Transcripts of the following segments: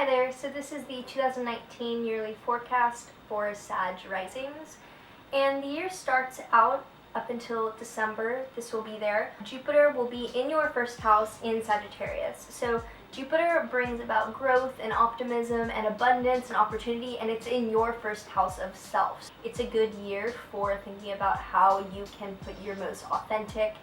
Hi there, so this is the 2019 yearly forecast for Sag Risings, and the year starts out up until December. This will be there. Jupiter will be in your first house in Sagittarius. So Jupiter brings about growth and optimism and abundance and opportunity, and it's in your first house of self. It's a good year for thinking about how you can put your most authentic,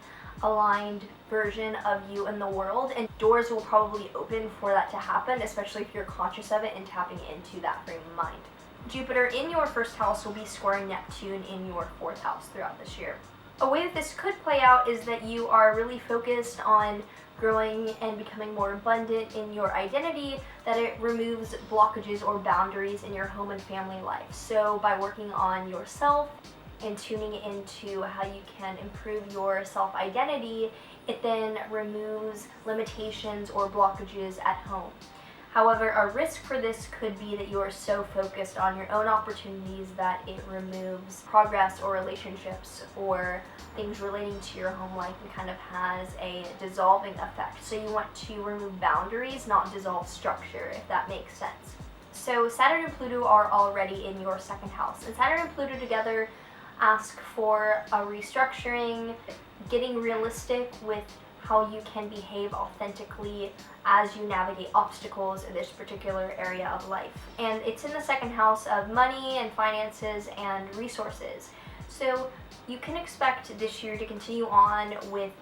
aligned version of you in the world, and doors will probably open for that to happen, especially if you're conscious of it and tapping into that frame of mind. Jupiter in your first house will be squaring Neptune in your fourth house throughout this year. A way that this could play out is that you are really focused on growing and becoming more abundant in your identity, that it removes blockages or boundaries in your home and family life. So by working on yourself and tuning into how you can improve your self-identity, it then removes limitations or blockages at home. However, a risk for this could be that you are so focused on your own opportunities that it removes progress or relationships or things relating to your home life and kind of has a dissolving effect. So you want to remove boundaries, not dissolve structure, if that makes sense. So Saturn and Pluto are already in your second house, and Saturn and Pluto together ask for a restructuring, getting realistic with how you can behave authentically as you navigate obstacles in this particular area of life. And it's in the second house of money and finances and resources. So you can expect this year to continue on with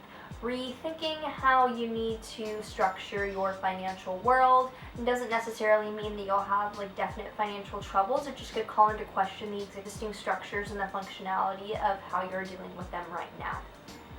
rethinking how you need to structure your financial world. It doesn't necessarily mean that you'll have definite financial troubles. It just could call into question the existing structures and the functionality of how you're dealing with them right now.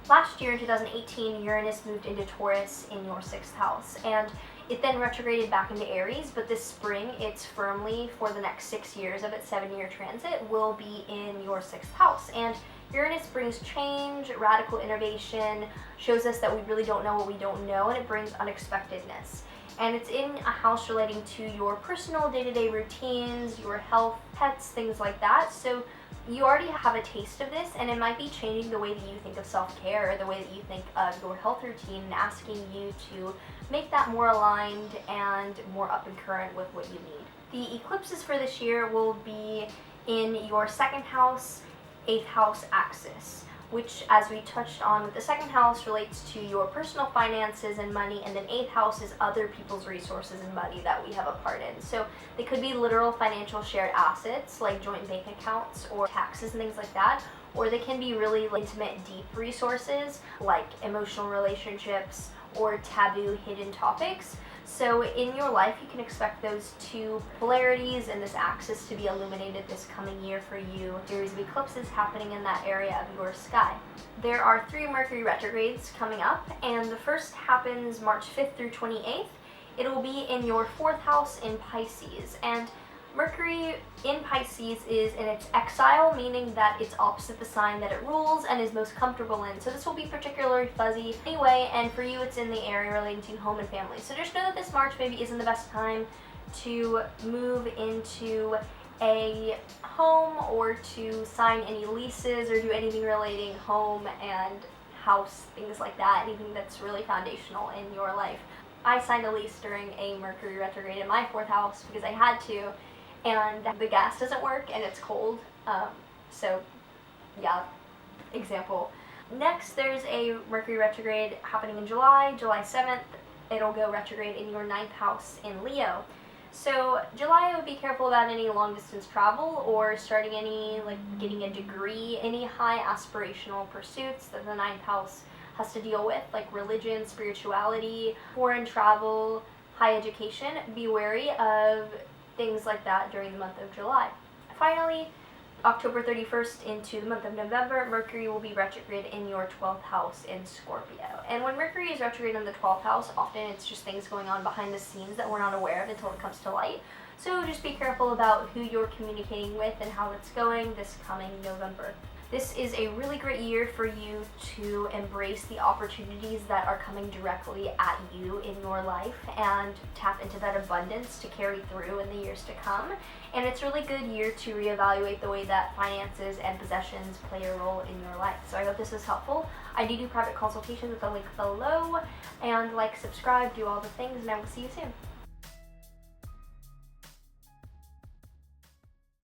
Last year in 2018, Uranus moved into Taurus in your sixth house, and it then retrograded back into Aries, but this spring it's firmly, for the next 6 years of its 7-year transit, will be in your sixth house. And Uranus brings change, radical innovation, shows us that we really don't know what we don't know, and it brings unexpectedness. And it's in a house relating to your personal day-to-day routines, your health, pets, things like that. So you already have a taste of this, and it might be changing the way that you think of self-care, or the way that you think of your health routine, and asking you to make that more aligned and more up and current with what you need. The eclipses for this year will be in your second house, 8th house axis, which, as we touched on with the second house, relates to your personal finances and money, and then 8th house is other people's resources and money that we have a part in. So they could be literal financial shared assets like joint bank accounts or taxes and things like that, or they can be really intimate, deep resources like emotional relationships or taboo hidden topics. So in your life, you can expect those two polarities and this axis to be illuminated this coming year for you. A series of eclipses happening in that area of your sky. There are 3 Mercury retrogrades coming up, and the first happens March 5th through 28th. It will be in your 4th house in Pisces, and Mercury in Pisces is in its exile, meaning that it's opposite the sign that it rules and is most comfortable in. So this will be particularly fuzzy anyway, and for you it's in the area relating to home and family. So just know that this March maybe isn't the best time to move into a home or to sign any leases or do anything relating home and house, things like that, anything that's really foundational in your life. I signed a lease during a Mercury retrograde in my 4th house because I had to, and the gas doesn't work and it's cold, so yeah, example. Next, there's a Mercury retrograde happening in July 7th. It'll go retrograde in your 9th house in Leo. So July, I would be careful about any long distance travel or starting any, getting a degree, any high aspirational pursuits that the 9th house has to deal with, like religion, spirituality, foreign travel, high education. Be wary of things like that during the month of July. Finally, October 31st into the month of November, Mercury will be retrograde in your 12th house in Scorpio. And when Mercury is retrograde in the 12th house, often it's just things going on behind the scenes that we're not aware of until it comes to light. So just be careful about who you're communicating with and how it's going this coming November. This is a really great year for you to embrace the opportunities that are coming directly at you in your life and tap into that abundance to carry through in the years to come. And it's a really good year to reevaluate the way that finances and possessions play a role in your life. So I hope this is helpful. I do private consultations with the link below, and subscribe, do all the things, and I will see you soon.